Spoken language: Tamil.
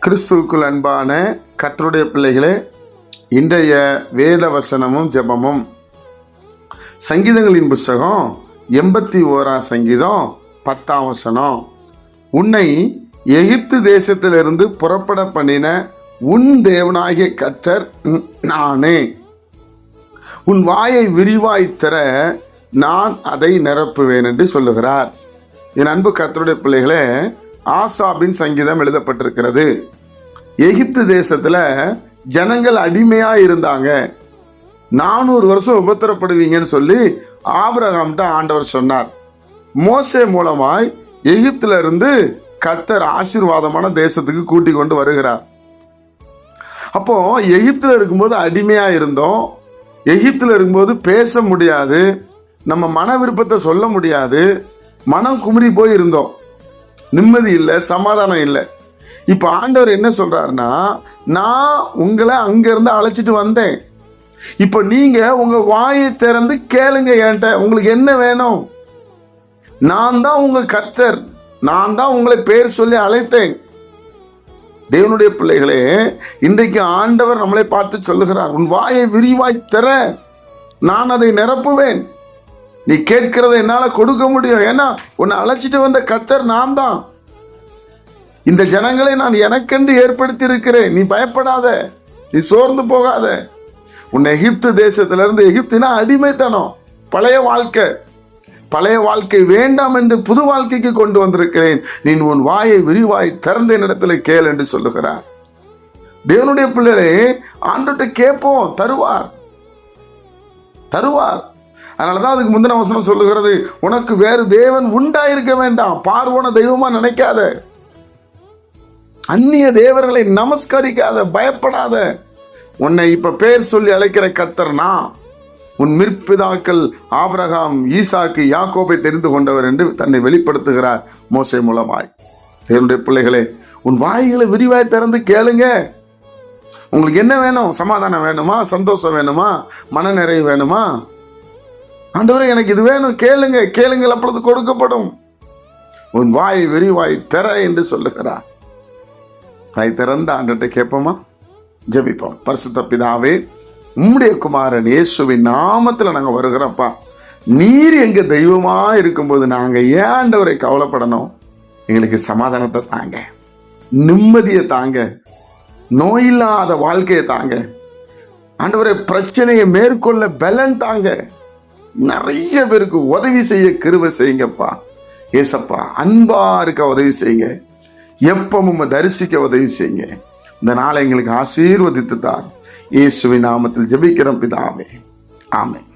கிறிஸ்துவுக்குள் அன்பான கர்த்தருடைய பிள்ளைகளே, இன்றைய வேத வசனமும் ஜெபமும் சங்கீதங்களின் புஸ்தகம் 81 சங்கீதம் 10 வசனம். உன்னை எகிப்து தேசத்திலிருந்து புறப்பட பண்ணின உன் தேவனாகிய கர்த்தர் நானே. உன் வாயை விரிவாய் தர நான் அதை நிரப்புவேன் என்று சொல்லுகிறார். என் அன்பு கர்த்தருடைய பிள்ளைகளே, ஆசாபின் சங்கீதம் எழுதப்பட்டிருக்கிறது. எகிப்து தேசத்துல ஜனங்கள் அடிமையா இருந்தாங்க. 400 வருஷம் உபத்திரப்படுவீங்கன்னு சொல்லி ஆபிரகாம்கிட்ட ஆண்டவர் சொன்னார். மோசே மூலமாய் எகிப்துல இருந்து கர்த்தர் ஆசீர்வாதமான தேசத்துக்கு கூட்டி கொண்டு வருகிறார். அப்போ எகிப்துல இருக்கும்போது அடிமையா இருந்தோம். எகிப்துல இருக்கும்போது பேச முடியாது, நம்ம மன விருப்பத்தை சொல்ல முடியாது, மனம் குமுறி போய் இருந்தோம். நிம்மதி இல்லை, சமாதானம் இல்லை. இப்ப ஆண்டவர் என்ன சொல்றாருன்னா, நான் உங்களை அங்கிருந்து அழைச்சிட்டு வந்தேன். இப்ப நீங்க உங்க வாயை திறந்து கேளுங்க என்கிட்ட, உங்களுக்கு என்ன வேணும்? நான் தான் உங்க கர்த்தர், நான் தான் உங்களை பேர் சொல்லி அழைத்தேன். தேவனுடைய பிள்ளைகளே, இன்றைக்கு ஆண்டவர் நம்மளை பார்த்து சொல்லுகிறார், உன் வாயை விரிவாய் தர நான் அதை நிரப்புவேன். நீ கேட்கிறத என்னால கொடுக்க முடியும். ஏன்னா உன்னை அழைச்சிட்டு வந்த கர்த்தர் நான் தான். இந்த ஜனங்களை நான் எனக்கென்று ஏற்படுத்தி இருக்கிறேன். நீ பயப்படாத, நீ சோர்ந்து போகாத. உன்னை எகிப்து தேசத்திலிருந்து, எகிப்தினா அடிமைத்தனம், பழைய வாழ்க்கை வேண்டாம் என்று புது வாழ்க்கைக்கு கொண்டு வந்திருக்கிறேன். நீ உன் வாயை விரிவாய் திறந்த இடத்துல கேள் என்று சொல்லுகிறார். தேவனுடைய பிள்ளைகளே, ஆண்டவர்கிட்ட கேட்போம், தருவார். அதனாலதான் அதுக்கு முந்தின வசனம் சொல்லுகிறது, உனக்கு வேறு தேவன் உண்டாயிருக்க வேண்டாம். பார்வோன தெய்வமா நினைக்காத, அந்நிய தேவர்களை நமஸ்கரிக்காத, பயப்படாத. உன்னை இப்ப பேர் சொல்லி அழைக்கிற கர்த்தர்னா உன் மிற்பிதாக்கள் ஆபிரகாம், ஈசாக்கு, யாக்கோபை தெரிந்து கொண்டவர் என்று தன்னை வெளிப்படுத்துகிறார் மோசே மூலமாய். தேவனுடைய பிள்ளைகளே, உன் வாய்களை விரிவாய் திறந்து கேளுங்க. உங்களுக்கு என்ன வேணும்? சமாதானம் வேணுமா? சந்தோஷம் வேணுமா? மன நிறைவு வேணுமா? ஆண்டவரே, எனக்கு இது வேணும், கேளுங்கள், அப்பொழுது கொடுக்கப்படும். உன் வாய் விரிவாய் தர என்று சொல்லுகிறார். வாய் திறந்த ஆண்டவர்கிட்ட கேட்போமா? ஜெபிப்போம். பரிசுத்த பிதாவே, உம்முடைய குமாரன் இயேசுவின் நாமத்துல நாங்க வருகிறப்பா. நீர் எங்க தெய்வமா இருக்கும்போது நாங்க ஏன் ஆண்டவரை கவலைப்படணும்? எங்களுக்கு சமாதானத்தை தாங்க, நிம்மதியை தாங்க, நோயில்லாத வாழ்க்கையை தாங்க. ஆண்டவரை, பிரச்சனையை மேற்கொள்ள பலன் தாங்க. நிறைய பேருக்கு உதவி செய்ய கிருபை செய்யுங்கப்பா. ஏசப்பா, அன்பா இருக்க உதவி செய்யுங்க. எப்பவும் தரிசிக்க உதவி செய்யுங்க. இந்த நாளை எங்களுக்கு ஆசீர்வதித்து தார். இயேசுவின் நாமத்தில் ஜெபிக்கிறோம் பிதாவே, ஆமென்.